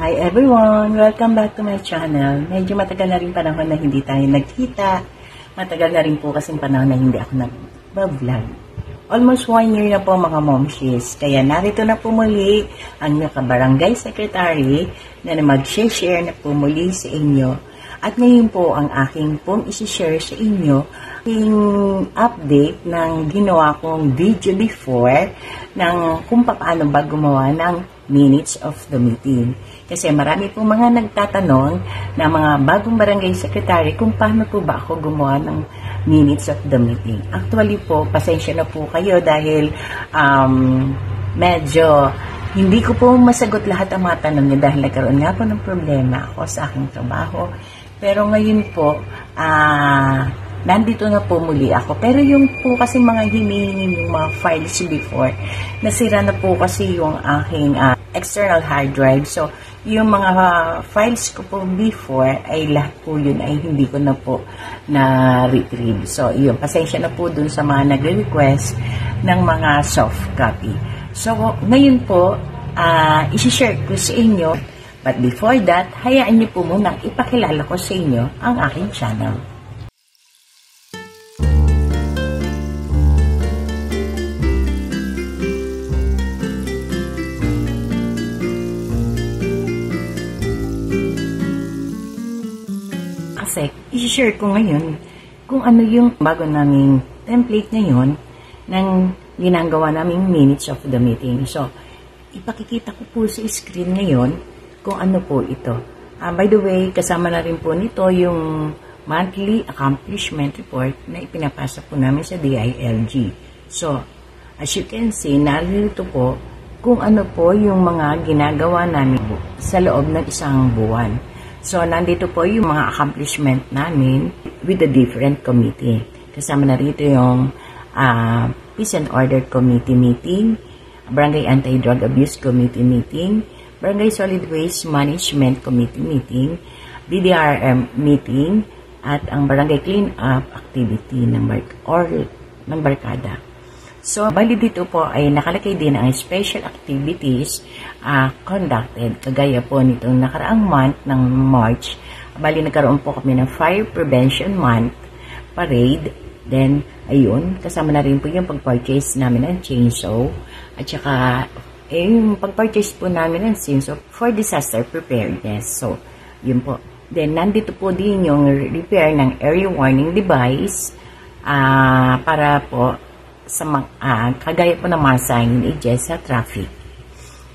Hi everyone! Welcome back to my channel. Medyo matagal na rin panahon na hindi tayo nagkita. Matagal na rin po kasing panahon na hindi ako nag-vlog. Almost 1 year na po mga momshies. Kaya narito na po muli ang naka-barangay secretary na mag-share na po muli sa inyo. At ngayon po ang aking pong isi-share sa inyo yung update ng ginawa kong video before ng kung paano ba gumawa ng minutes of the meeting. Kasi marami pong mga nagtatanong na mga bagong barangay secretary kung paano po ba ako gumawa ng minutes of the meeting. Actually po, pasensya na po kayo dahil medyo hindi ko po masagot lahat ang mga tanong niyo dahil nagkaroon nga po ng problema ako sa aking trabaho. Pero ngayon po, nandito na po muli ako. Pero yung po kasi mga hinihingi yung mga files before, nasira na po kasi yung aking external hard drive. So, yung mga files ko po before ay lahat po yun ay hindi ko na po na-retrieve. So, yun, pasensya na po dun sa mga nagre-request ng mga soft copy. So, ngayon po, isi-share ko sa inyo. But before that, hayaan niyo po munang ipakilala ko sa inyo ang aking channel. Kasi, isi-share ko ngayon kung ano yung bago naming template ngayon ng ginagawa naming minutes of the meeting. So, ipakikita ko po sa screen ngayon kung ano po ito. By the way, kasama na rin po nito yung monthly accomplishment report na ipinapasa po namin sa DILG. So, as you can see, narito po kung ano po yung mga ginagawa namin sa loob ng isang buwan. So, nandito po yung mga accomplishment namin with the different committee. Kasama na rito yung Peace and Order Committee meeting, Barangay Anti-Drug Abuse Committee meeting, Barangay Solid Waste Management Committee meeting, BDRM meeting, at ang Barangay Clean Up Activity ng Barkada. So, bali dito po ay nakalagay din ang special activities conducted. Kagaya po nitong nakaraang month ng March, bali nagkaroon po kami ng Fire Prevention Month Parade. Then, ayun, kasama na rin po yung pag-purchase namin ng chainsaw. At saka, yung pag-purchase po namin ng chainsaw for disaster preparedness. So, yun po. Then, nandito po din yung repair ng area warning device para po sa kagaya po ng mga signages sa traffic.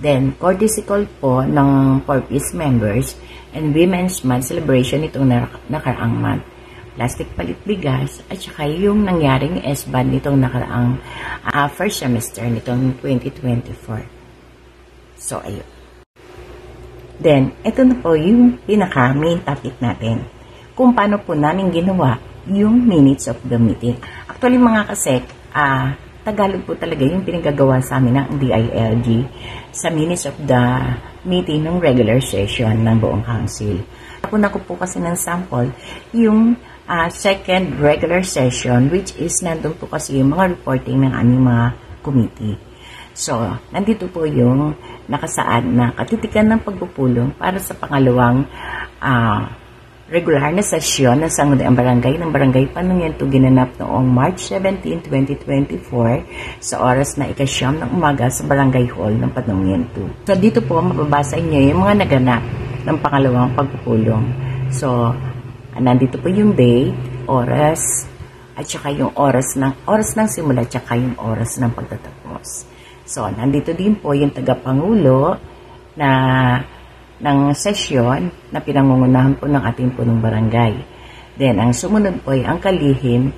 Then, courtesy call po ng 4-piece members and Women's Month celebration itong nakaraang month. Plastic palit bigas at saka yung nangyaring S-band nitong nakaraang first semester nitong 2024. So, ayun. Then, ito na po yung pinaka-main topic natin. Kung paano po namin ginawa yung minutes of the meeting. Actually, mga kasek, Tagalog po talaga yung pinagagawa sa amin ng DILG sa minutes of the meeting ng regular session ng buong council. Napuna ko po kasi ng sample yung second regular session which is nandun po kasi yung mga reporting ng aming mga committee. So, nandito po yung nakasaad na katitikan ng pagpupulong para sa pangalawang regular na sesyon ng Sangguniang Barangay ng Barangay Panungyentu ginanap noong March 17, 2024 sa oras na 9:00 ng umaga sa Barangay Hall ng Panungyentu. So, dito po mababasa niyo yung mga naganap ng pangalawang pagpupulong. So, nandito po yung date, oras, at saka yung oras ng simula at saka yung oras ng pagtatapos. So, nandito din po yung tagapangulo ng sesyon na pinangungunahan po ng ating punong barangay. Then, ang sumunod po ay ang kalihim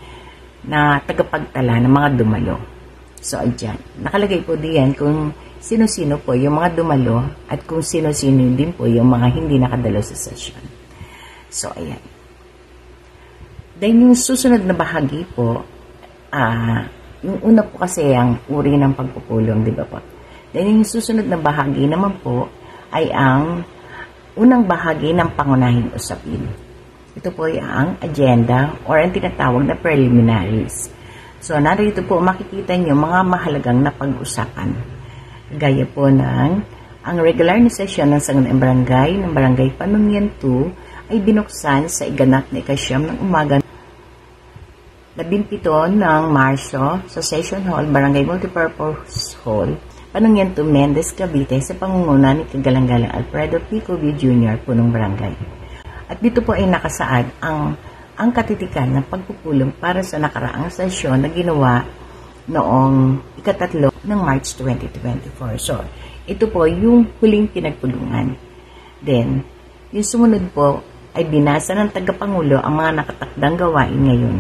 na tagapagtala ng mga dumalo. So, ayan. Nakalagay po diyan kung sino-sino po yung mga dumalo at kung sino-sino din po yung mga hindi nakadalo sa session. So, ayan. Then, yung susunod na bahagi po, yung una po kasi ang uri ng pagpupulong, di ba po? Then, yung susunod na bahagi naman po ay ang unang bahagi ng pangunahing usapin. Ito po ay ang agenda or ang tinatawag na preliminaries. So, narito po makikita nyo mga mahalagang napag-usapan. Gaya po ng Ang regular na sesyon ng Sangguniang Barangay ng Barangay Panungyan 2 ay binuksan sa iganap na ikasyam ng umaga 17 ng Marso sa Session Hall, Barangay Multipurpose Hall, Panungyan 2, Mendez, Cavite sa pangunguna ni Kagalang-galang Alfredo Pico V. Jr. punong barangay. At dito po ay nakasaad ang katitikan ng pagpupulong para sa nakaraang sesyon na ginawa noong ika-3 ng March 2024. So, ito po yung huling pinagpulungan. Then, yung sumunod po ay binasa ng tagapangulo ang mga nakatakdang gawain ngayon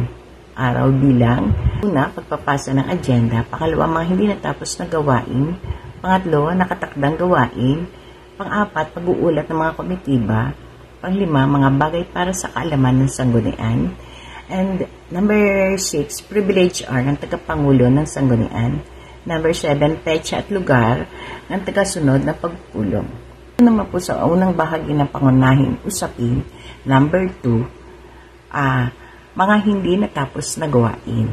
araw bilang una, pagpapasa ng agenda, pangalawa, mga hindi natapos na gawain, pangatlo, nakatakdang gawain, pang-apat, pag-uulat ng mga komitiba, pang-lima, mga bagay para sa kaalaman ng sanggunian, and number 6, privilege R ng tagapangulo ng sanggunian, number 7, petsa at lugar ng tagasunod na pagpulong. Naman po sa unang bahagi ng pangunahing usapin, number 2, mga hindi natapos na gawain.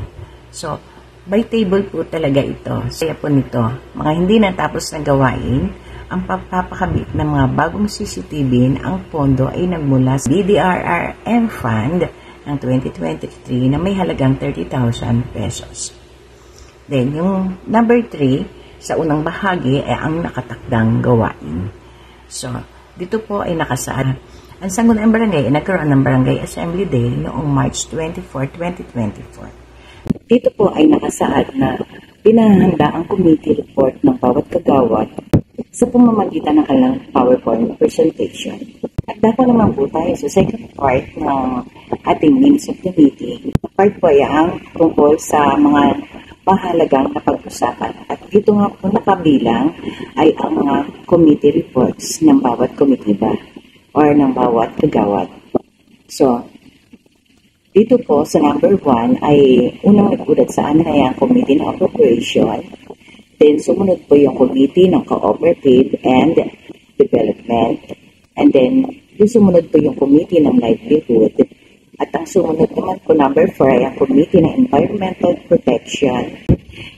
So, by table po talaga ito. Kaya po nito, mga hindi natapos na gawain, ang papakabit ng mga bagong CCTV ang pondo ay nagmula sa DDRRM Fund ng 2023 na may halagang 30,000 pesos. Then, yung number 3, sa unang bahagi ay ang nakatakdang gawain. So, dito po ay nakasaad. Ang Sangguniang Barangay ay nagkaroon ng Barangay Assembly Day noong March 24, 2024. Dito po ay nakasaad na pinahanda ang committee report ng bawat kagawad sa pamamagitan ng kanilang PowerPoint presentation. At dapat naman po tayo sa second part ng ating minutes of the meeting. Part po ay ang tungkol sa mga mahalagang napag-usapan. At dito nga po nakabilang ay ang mga committee reports ng bawat komitiba or ng bawat kagawad. So, dito po sa number 1 ay unang nag-ulat sa amin ay ang Committee ng Appropriation. Then, sumunod po yung Committee ng Cooperative and Development. And then, yung sumunod po yung Committee ng Livelihood. At ang sumunod naman po number 4 ay ang Committee ng Environmental Protection.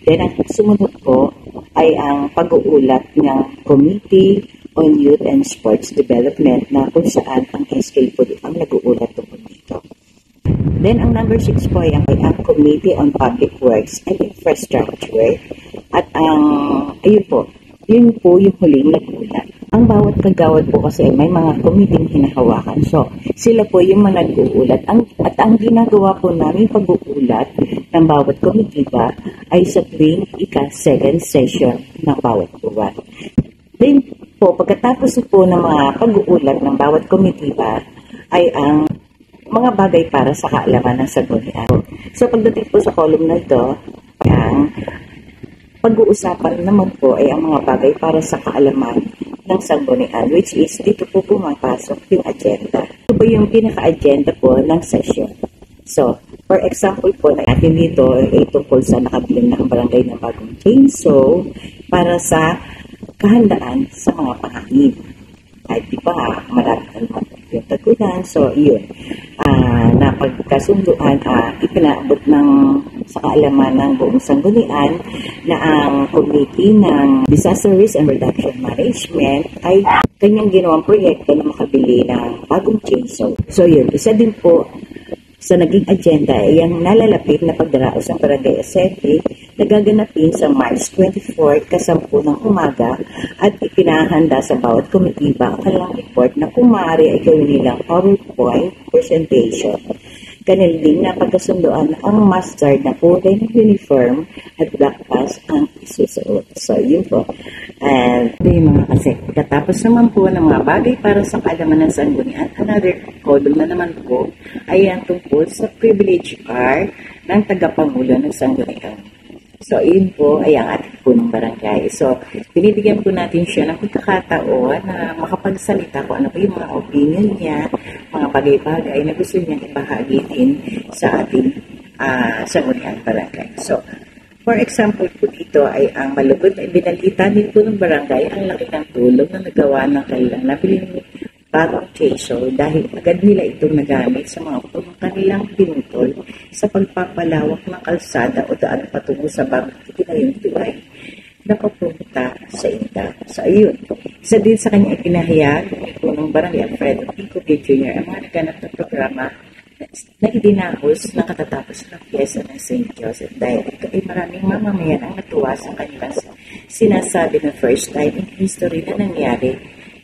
Then, ang sumunod po ay ang pag-uulat ng Committee on Youth and Sports Development na kung saan ang SK po ang nag-uulat tungkol dito. Then, ang number 6 po ay ang Committee on Public Works and Infrastructure. At ayun po yung huling nag-uulat. Ang bawat kagawad po kasi may mga committee hinahawakan. So, sila po yung mga nag-uulat. At ang ginagawa po namin pag-uulat ng bawat komitiba ay sa tuwing ika-second session ng bawat buwan. Then po, pagkatapos po ng mga pag-uulat ng bawat komitiba ay ang mga bagay para sa kaalaman ng sanggunian. So, pagdating po sa column na ito, ang pag-uusapan naman po ay ang mga bagay para sa kaalaman ng sanggunian, which is dito po pumapasok yung agenda. Ito po yung pinaka-agenda po ng session. So, for example po, natin dito ay tungkol sa nakabiling na ang barangay ng bagong chainsaw para sa kahandaan sa mga pangangin. Ay, di ba, marami yung tagulan. So, yun. Napagkasunduan, ipinaabot sa kaalaman ng buong sanggunian na ang Committee ng Disaster Risk and Reduction Management ay kanyang ginawang proyekto na makabili ng bagong chainsaw. So, yun. Isa din po sa naging agenda ay ang nalalapit na pagdaraos ng Barangay Assembly na gaganapin sa March 24 kasampu ng umaga at ipinahanda sa bawat komitiba ang kanilang report na kung maaari ay gawin nilang PowerPoint presentation. Ganun din na pagkasunduan ang mustard na kulay ng uniform at black pass ang isusuot. So, yun po. And yung mga kasi, katapos naman po ng mga bagay para sa kaalaman ng sanggunian, another column na naman po ay ang tungkol sa privilege R ng tagapangulo ng sanggunian. So, yun po ay ang ating punong barangay. So, binibigyan po natin siya ng pagkakataon na makapagsalita kung ano po yung mga opinion niya, mga bagay-bagay na gusto niya ibahagi din sa ating sanggunian barangay. So, for example po dito ay ang malugod na ibinalita din po ng barangay ang laki ng tulong na nagawa ng kanilang nabiling bagong chainsaw dahil agad nila itong nagamit sa mga punong kanilang pinutol sa pagpapalawak ng kalsada o daan patungo sa bagong itinayong tulay na papunta sa Inda. So, ayun. Isa din sa kanya ikinahayag ni Punong Barangay Alfredo Pico B. Jr. ang mga naganap na programa na idinahos na katatapos ng pyesa ng St. Joseph dahil ito ay maraming mamamayan ang natuwa sa kanilang sinasabi na first time in history na nangyari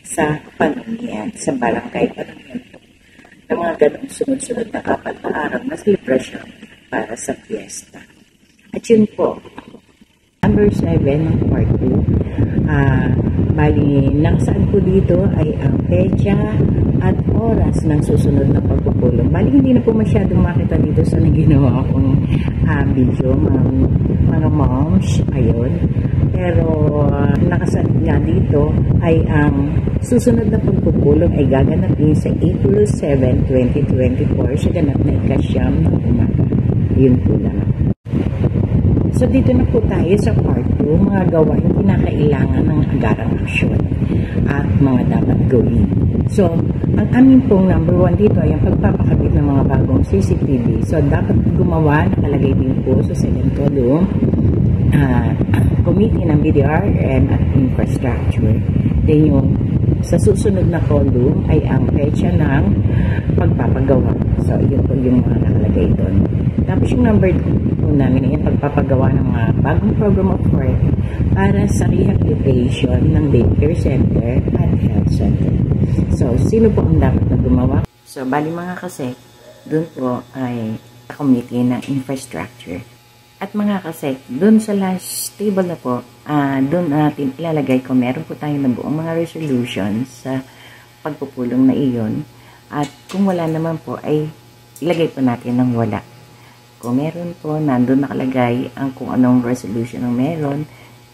sa pamamayan, sa barangay pamamayan ng mga ganong sunod-sunod na apat na araw na celebration para sa fiesta. At yun po, number 7 ng part 2. Bali, nakasaan po dito ay ang petsa at oras ng susunod na pagpupulong. Bali, hindi na po masyadong makita dito sa naginawa akong video, mga moms, ayun. Pero, nakasaan nga dito ay ang susunod na pagpupulong ay gaganapin sa April 7, 2024 sa ganap na ikasyam ng umaga. Yun po lang. So, dito na po tayo sa part 2, mga gawain kinakailangan ng agarang aksyon at mga dapat gawin. So, ang aming pong number 1 dito ay ang pagpapakabit ng mga bagong CCTV. So, dapat gumawa, nakalagay din po sa second column, committee ng BDRM at infrastructure. Then yung sa susunod na column ay ang petsa ng pagpapagawa. So, yun po yung mga nakalagay doon. Tapos yung number 2 po namin ay pagpapagawa ng mga bagong program of work para sa rehabilitation ng daycare center at health center. So, sino po ang dapat na gumawa? So, bali mga kasek, doon po ay committee ng infrastructure. At mga kasek, doon sa last table na po, doon natin ilalagay kung meron po tayo na buong mga resolutions sa pagpupulong na iyon. At kung wala naman po, ay ilagay po natin ng wala. Kung meron po, nandun nakalagay ang kung anong resolution ang meron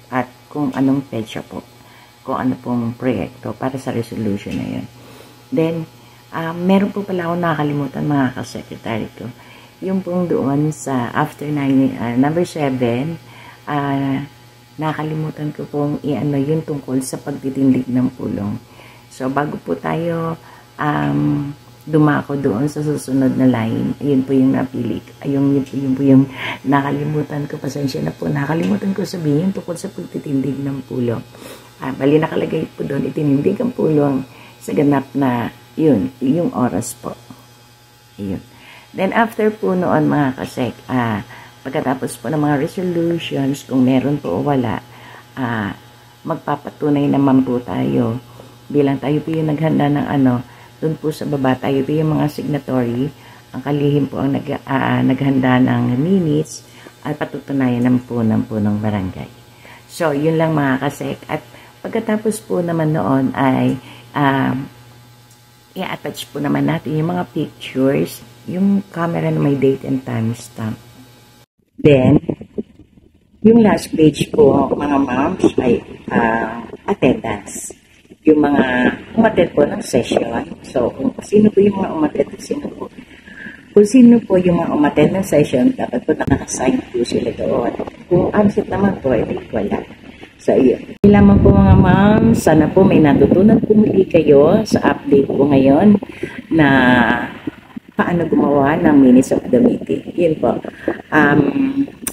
at kung anong petsa po. Kung ano pong proyekto para sa resolution na yun. Then, meron po pala ako nakakalimutan mga ka-secretary ko. Yung pong doon sa after number 7, nakalimutan ko pong i-ano yun tungkol sa pagtitindig ng pulong. So, bago po tayo dumako doon sa susunod na line, ayun po yung napili. Ayun po yung nakalimutan ko. Pasensya na po. Nakalimutan ko sabihin tungkol sa pagtitindig ng pulong. Bali nakalagay po doon, itinindig ang pulong sa ganap na yun, yung oras po. Ayun. Then after po noon mga kasek, pagkatapos po ng mga resolutions, kung meron po o wala, magpapatunay naman po tayo. Bilang tayo po yung naghanda ng doon po sa baba tayo po yung mga signatory, ang kalihim po ang naghanda ng minutes at patutunayan ng punong barangay. So, yun lang mga kasek. At pagkatapos po naman noon ay i-attach po naman natin yung mga pictures, yung camera na may date and time stamp. Then, yung last page po mga moms ay attendance. Yung mga umattend po ng session. So, kung sino po yung mga umattend, kung sino po yung mga umattend ng session, dapat po nakasign po sila doon. Kung absent naman po, ay wala. So, yun. Yun lamang po mga ma'am. Sana po may natutunan po muli kayo sa update po ngayon na paano gumawa ng minutes of the meeting. Yun po.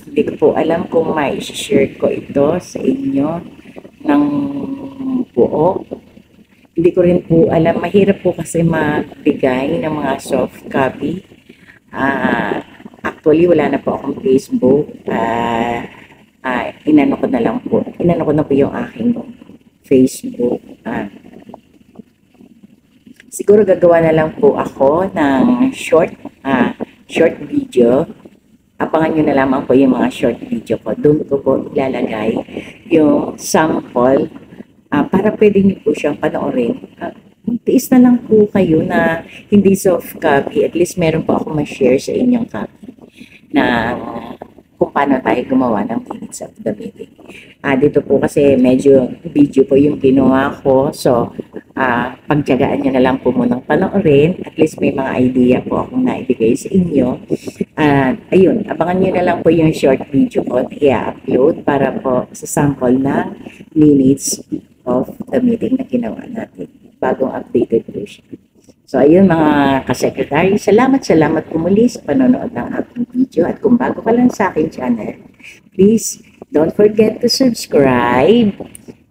Hindi ko po alam kung may share ko ito sa inyo ng buo. Hindi ko rin po alam. Mahirap po kasi magbigay ng mga soft copy. Actually, wala na po akong Facebook. Inano ko na po yung aking Facebook. Siguro gagawa na lang po ako ng short video. Abangan nyo na lamang po yung mga short video ko. Doon ko po ilalagay yung sample para pwede nyo po siyang panoorin. Tiis na lang po kayo na hindi soft copy. At least meron po ako ma-share sa inyong copy na kung paano tayo gumawa ng minutes of the meeting. Dito po kasi medyo video po yung ginawa ko. So, pagtyagaan nyo na lang po munang panoorin. At least may mga idea po akong naibigay sa inyo. Ayun, abangan nyo na lang po yung short video ko na i-upload para po sa sample na minutes of the meeting na ginawa natin. Bagong updated version. So, ayun mga ka-secretary, salamat po muli sa panonood ng aking video. At kung bago ka lang sa aking channel, please don't forget to subscribe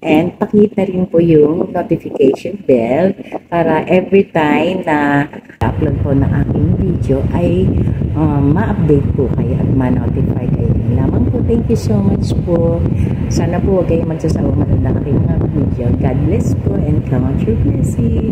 And pakita rin po yung notification bell para every time na upload po ng aking video ay ma-update po kayo at ma-notify kayo. Lamang po, thank you so much po. Sana po huwag kayong magsasawa manood ng aking mga video. God bless po and count your blessing.